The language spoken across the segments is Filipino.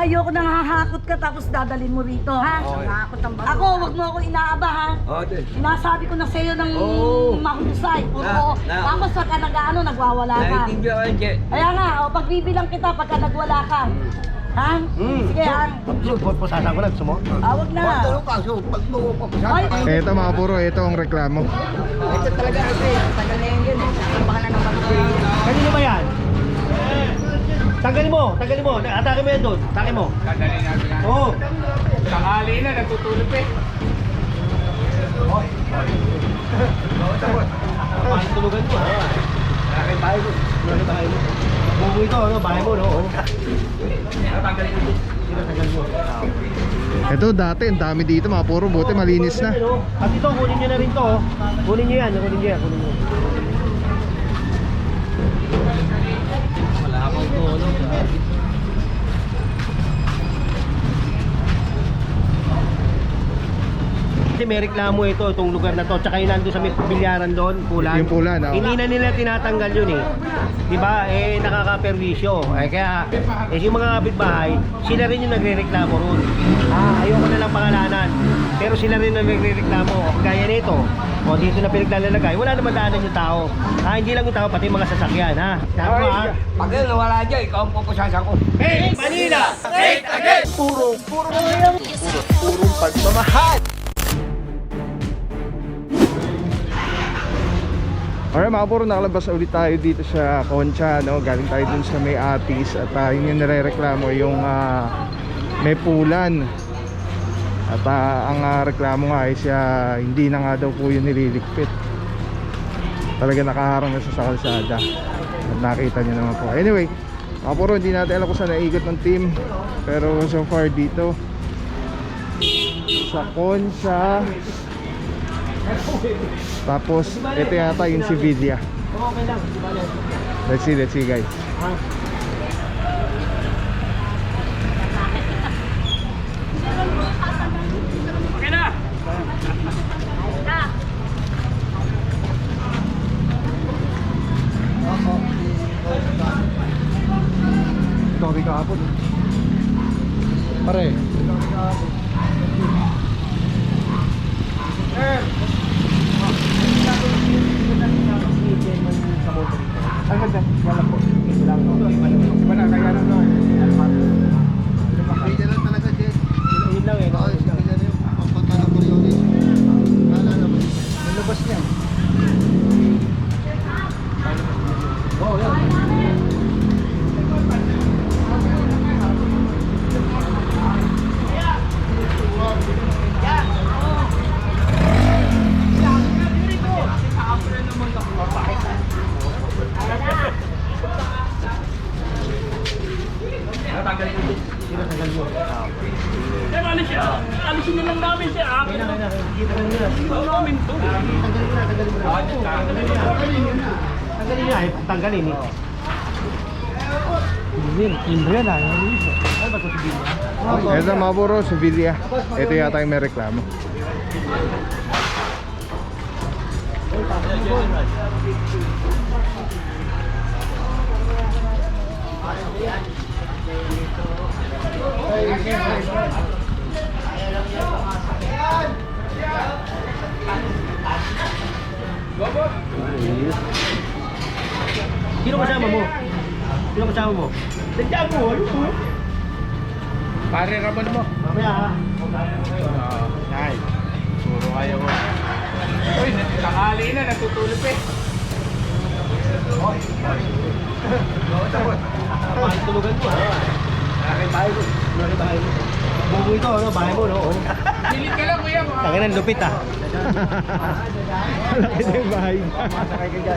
Ayoko nang hahakot ka tapos dadalhin mo rito, ha? Hahakot ang bago. Ako, wag mo ako inaaba, ha? Sinasabi ko na sa'yo ng mahusay. Puro. Tapos pagka nag-ano, nagwawala ka. Kaya nga, pagbibilang kita pagka nagwala ka. Ha? Sige, ha? Pusasan ko lang, sumo. Wag na. Ay, Ito mga puro, ito ang reklamo. Ito talaga kasi, tagal na yan yun. Baka na naman. Kanino ba yan? Tanggalin mo. Atake mo yan doon. Atake mo. Dadalhin natin yan. Oo. Tanghali na, natutulog eh. Paano tulugan mo? Bakit tayo mo? Bugo ito, ano? Bahay mo, no? Tatanggalin mo. Tanggal mo. Ito dati, ang dami dito mga puro, buti malinis na. At ito, kunin nyo na rin to. Kunin nyo yan. Wala akong tulog. Kasi may reklamo itong lugar na to. Tsaka yung nandun sa may bilyaran doon, Pulan. Yung Pulan, oo. Hindi na nila tinatanggal yun eh. Diba? Nakaka-perwisyo. Kaya, yung mga kapitbahay, sila rin yung nagre-reklamo ron. Ayoko na lang pangalanan. Pero sila rin ang nagre-reklamo. Gaya nito. Dito na pinaglalagay. Wala naman daanan yung tao. Hindi lang yung tao, pati mga sasakyan. Sabi mo Pag nawala dyan, ikaw ang pupusasan ko. Hey, Manila! Straight again! Purong pagmamahal. Alright mga puro, nakalabas ulit tayo dito sa Concha, no? Galing tayo dun sa may Atis. At yun yung nire-reklamo yung may pulan. At ang reklamo nga is hindi na nga daw po yun nililigpit. Talaga nakaharang na sa kalsada. At nakita nyo naman po. Anyway, mga puro, hindi natin alam kung saan naigot ng team. Pero so far dito sa Concha. Tapos ito yata yung Sevilla. Okay lang. Let's see guys. Okay na! Sorry kahapon. Pare. Ang ganda, wala po. Wala, kaya na doon. Hindi lang talaga Jess. Yun lang eh. Nalabas niya. Oo, yan. Alisin na lang namin siya. Kaya na. Kita ka nila. Namin to. Tanggalin na. Tanggalin eh. Indra na. Ano ba ito si Billa? Ito mga puro, Sevilla. Ito yata yung may reklamo. Sino kasama mo? Sadya mo. Pare Ramon mo. Mamaya ha. Ay, puro kayo mo. Uy, tanghali na, natutulog eh. Paano tulugan mo? Bakit tayo mo? Bugo ito, ano? Bahay mo, no? Pilit ka lang kuya. Tanginan, lupit ah. Malaki na yung bahay.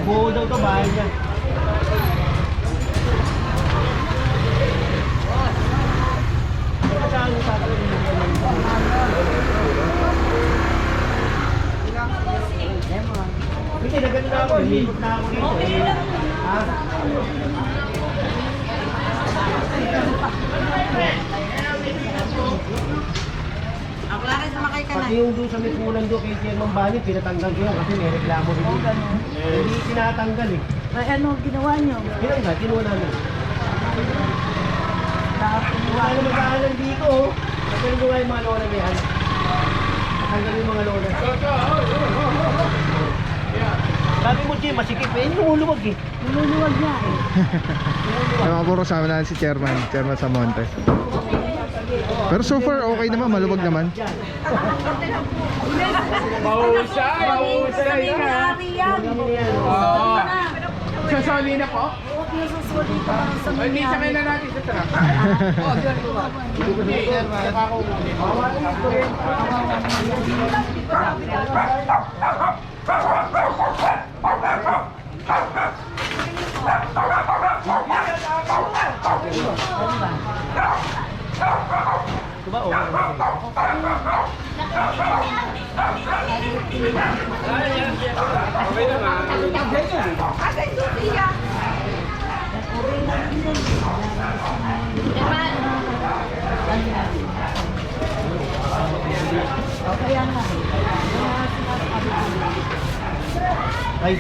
Bugo daw to, bahay niya. Hindi, nagano na ako. Hihipot na ako dito. Ha? Pati yung doon sa may punan doon kay Chairman Bani, pinatanggal ko yan kasi may reklamo rin. Hindi tinatanggal eh. Ay, ano ginawa nyo? Kinanggal, kinuha namin. Tapos Wala naman kaalan dito, oh. Tanggalin mo nga yung mga lona na yan. Tanggalin yung mga lona. Sabi mo, Jim, masikip eh. Lumuluwag eh. Niluluwag niya eh. Ay, mga puro sama na si Chairman Samonte. Pero so far okay naman, maluwag naman. Mahusay! Mahusay Sabi ni na! Ari yan. Oo. Sasali na po? Huwag niyo susuli ito mga sa Ay, hindi sakay na natin sa truck. Hindi, saka ko ulit. Diba, oh. Kaya nga. Ay,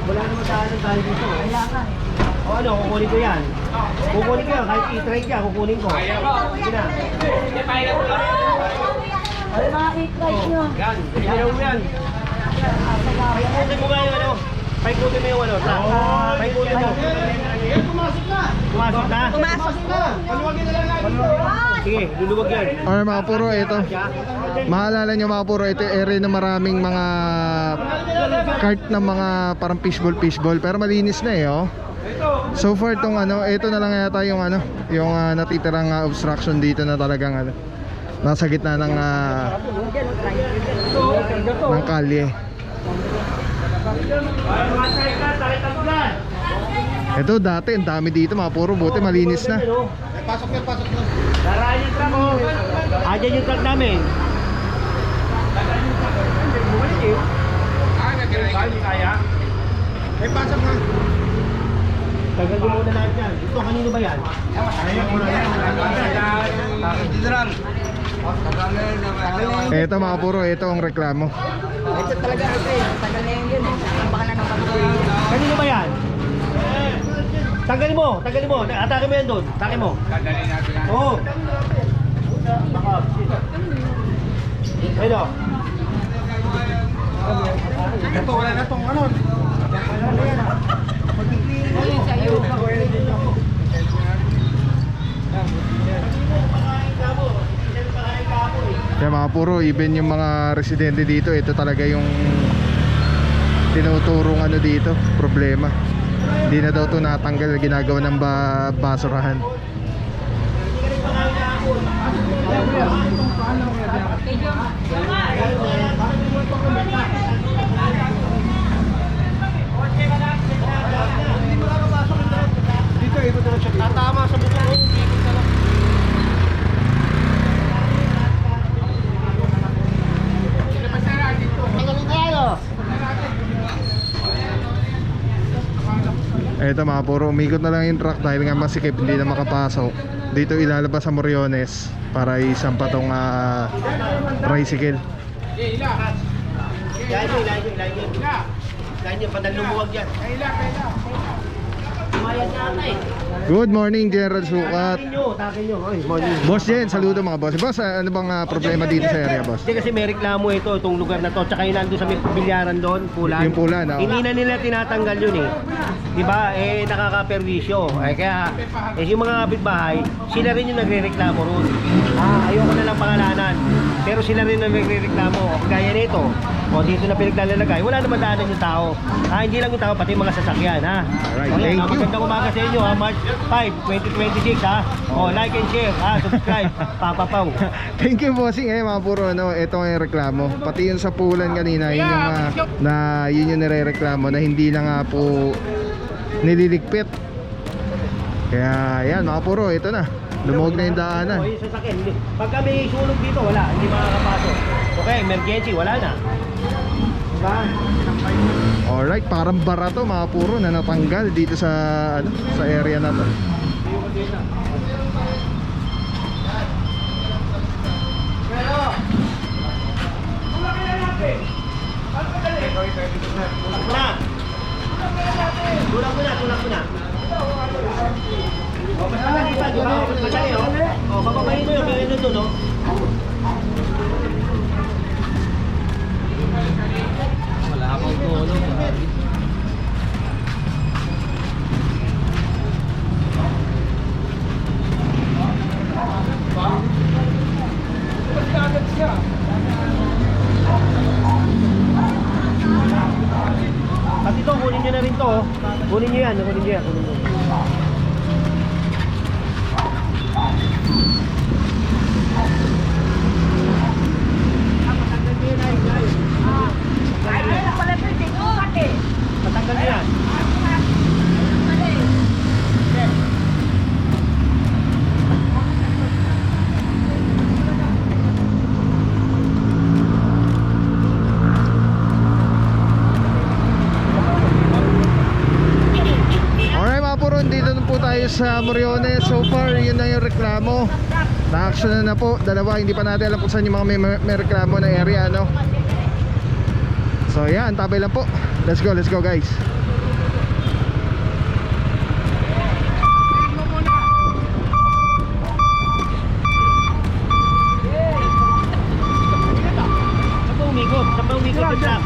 wala naman kaalan tayo dito. Wala ka. O ano, kukunin ko yan. Kukunin ko yan, kahit i-try ka, kukunin ko. Sige na. Ay, mga i-try nyo. Yan, ilaw mo yan. Paikutin mo nga yung ano. Paikutin mo yung ano. Paikutin mo. Pumasok na? Pumasok na. Sige, luluwag yan. Alright mga puro, ito. Maalala nyo mga puro, ito yung area na maraming mga cart na mga parang fishball. Pero malinis na eh, oh. So far tong ano, ito na lang yata yung ano, yung natitirang obstruction dito na talagang ano, nasa gitna ng kalye. Ito dati, ang dami dito mga puro, buti malinis na. Pasok na. Daraan yung truck, oh. Ayan yung truck namin. Kaya? Ay, pasok na. Tagal mo muna lahat yan. Ito, kanino ba yan? Ayan, muna yan. Ito mga puro, ito ang reklamo. Ito talaga ito eh. Tagal na yan yun. Baka na ng pagkakas. Kanino ba yan? Tanggalin mo. Atake mo yan doon. Atake mo. Dadalhin natin yan. Oo. Ayun o. Ito, wala na itong ano. Kaya mga puro, even yung mga residente dito, ito talaga yung tinuturong ano dito, problema. Hindi na daw ito natanggal, ginagawa ng basurahan. Dito, ikot na siya. Tatama sa buto. Ito mga puro, umikot na lang yung truck dahil nga masikip, hindi na makapasok. Dito ilalabas sa Moriones para isampa tong tricycle. Ilahin nyo. Padal lumuwag yan. Umayag na ata eh. Good morning, General Sukat. Takin nyo. Oy, morning. Boss Jen, saludo mga boss. Boss, ano bang problema dito sa area, boss? Hindi kasi may reklamo itong lugar na to. Tsaka yung nandun sa may bilyaran doon, Pulan. Yung Pulan, oo. Hindi na nila tinatanggal yun eh. Diba? Eh, nakaka-perwisyo. Kaya, yung mga kapitbahay, sila rin yung nagre-reklamo ron. Ayoko na lang pangalanan. Pero sila rin ang nagre-reklamo. Gaya nito. O, dito na pinaglalagay. Wala naman daanan yung tao. Hindi lang yung tao, pati mga sasakyan, ha? Alright, O, yan, thank you. Magandang umaga sa inyo, ha? March 5, 2026, ha? O, like and share, ha? Subscribe. Papa Pau. Thank you, bossing. Mga puro, ano, ito ang reklamo. Pati yung sa Pulan kanina, yun yung nire-reklamo na hindi na nga po nililigpit. Kaya, yan, mga puro, ito na. Lumuwag na yung daanan. O, yung sasakyan. Pagka may sunog dito, wala. Hindi makakapasok. Okay, emergency, wala na. Diba? Alright, parang barato mga puro na natanggal dito sa sa area na to. Tulak mo na. O, basta lang iba, di ba? Madali, na doon, no? Wala akong tulong. At ito, kunin nyo na rin to. Oh. Kunin nyo yan, kunin nyo yan. Kunin nyo. Matanggal nyo yan. Alright mga puron, dito na po tayo sa Moriones. So far, yun na yung reklamo. Na-action na po, dalawa. Hindi pa natin alam kung saan yung mga may reklamo na area, no? So yan, tabay lang po. Let's go guys. Saan ba umikot? Saan ba umikot yung truck?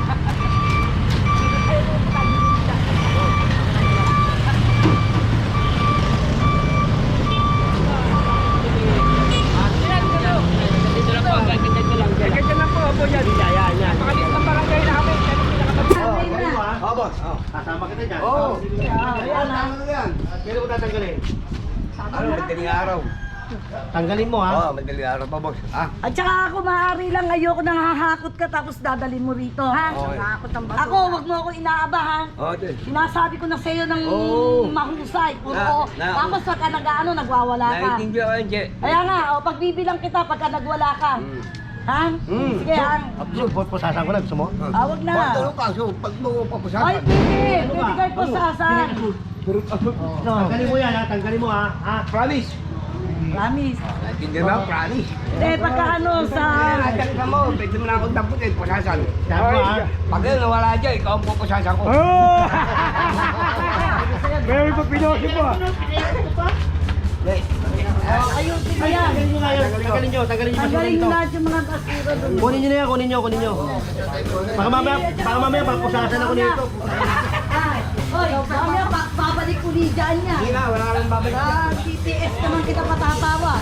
Kasama kita dyan. Oo. Kailan mo tatanggalin? Madaling araw. Tanggalin mo ha. Madaling araw pa, boss. At saka ako maaari lang, ayoko nang hahakot ka tapos dadalhin mo rito, ha? Nakakot ang baso. Ako, wag mo ako inaaba, ha? Ate. Sinasabi ko na sa'yo ng mahusay, puro. Tapos pagka nagwawala ka. Naiintindihan ko yan, Che. Kaya nga, pagbibilang kita pagka nagwala ka. Ha? Sige, ha? Pusasan ko na, gusto mo? Wag na. Tanong ka, so pag mo Ay, papusasan. pwede. Pwede kayo pusasan. Tanggalin mo yan ha, tanggalin mo ha. Promise. Promise. Naiintindihan mo, promise. Hindi, pagka sa... Naiintindihan ka mo, pwede mo na akong damputin, pusasan. Tama ha. Pag nawala dyan, ikaw ang pupusasan ko. Meron pa pinosin mo. Ayusin mo yan. Tanggalin nyo nga yan. Tanggalin nyo Tanggalin basura mo dito. lahat yung mga basura doon. Kunin nyo na yan, kunin nyo. Baka mamaya pagpusasan ako nito. Hoy, mamaya babalik uli dyan niya. Hindi nga, wala kang babalik. TTS naman kita patatawa.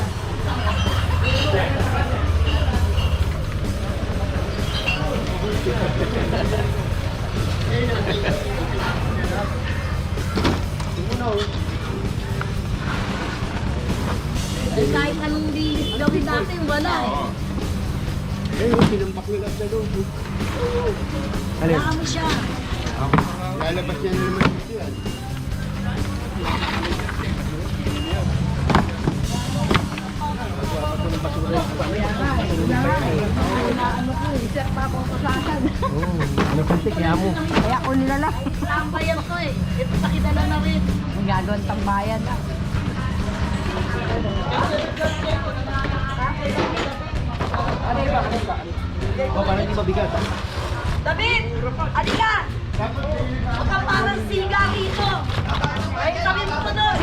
Eh, kahit anong linis gawin natin, wala eh. Sinampak nila sa doon. Alin? Dami siya. Lalabas yan naman dito yan. Ano kasi kaya mo? Kaya ko nilala. Tambayan ko eh. Ito sa kinala na rin. Ang gagawin tambayan. Para hindi mabigat. David! Alika! Huwag kang parang siga rito. Ay, sabi mo ko doon.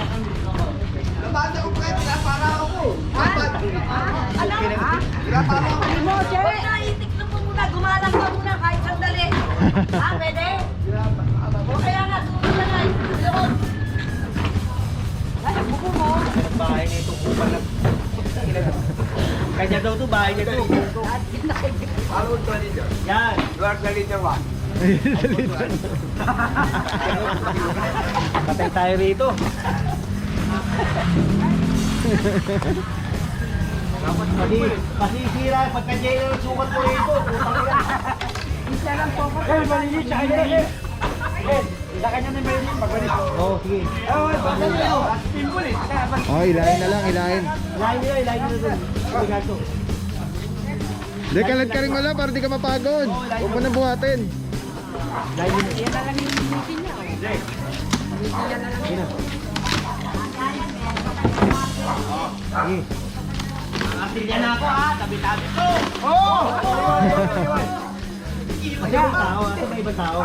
Labanda ko pa, pinapara ako. Ano? Pinapara ako. Sabi mo, Che? Huwag na, itiklo mo muna. Gumalang ka muna kahit sandali. Ha, pwede? O kaya nga, sumunod na nga. Loob. Ay, buko mo. Ang bahay nito, kupal lang. Kanya daw to, bahay niya to. Ano ito dito? Yan. You are the leader one. Patay tayo rito. Masisira, pagka-jail ang sukat mo rito. Isa lang po ko. Malinis, tsaka hindi. Isa kanya na malinis, pagbalik. Oo, sige. Oh, ilahin na lang, ilahin. Ilahin nyo doon. Bigato. Hindi, kalat ka rin wala para di ka mapagod. Huwag mo na buhatin. Ilahin nyo. Yan na lang yung meeting niya. Sige na. Sige. Asilya na ako ha, tabi-tabi to. May ibang tao ha, may ibang tao.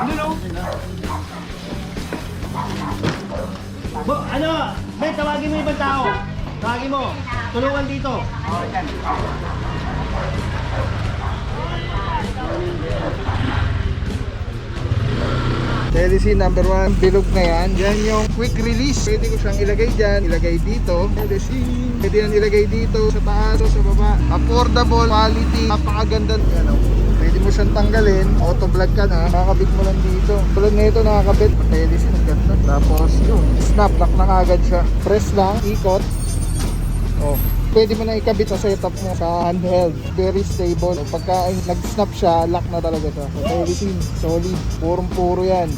Ano? Ben, tawagin mo yung ibang tao. Tawagin mo. Tulungan dito. Telecine number 1, bilog na yan. Yan yung quick release. Pwede ko siyang ilagay dyan, ilagay dito. Telecine. Pwede yan ilagay dito, sa taas o sa baba. Affordable, quality, napakaganda. Yan, oh. Pwede mo siyang tanggalin. Auto vlog ka na, nakakabit mo lang dito. Tulad nito nakakabit. Telecine, ang ganda. Tapos yun, snap, lock na agad siya. Press lang, ikot. Oh. Pwede mo na ikabit sa setup mo sa handheld. Very stable. Pagka nag-snap siya, lock na talaga siya. So, Telecine, solid. Purong-puro yan.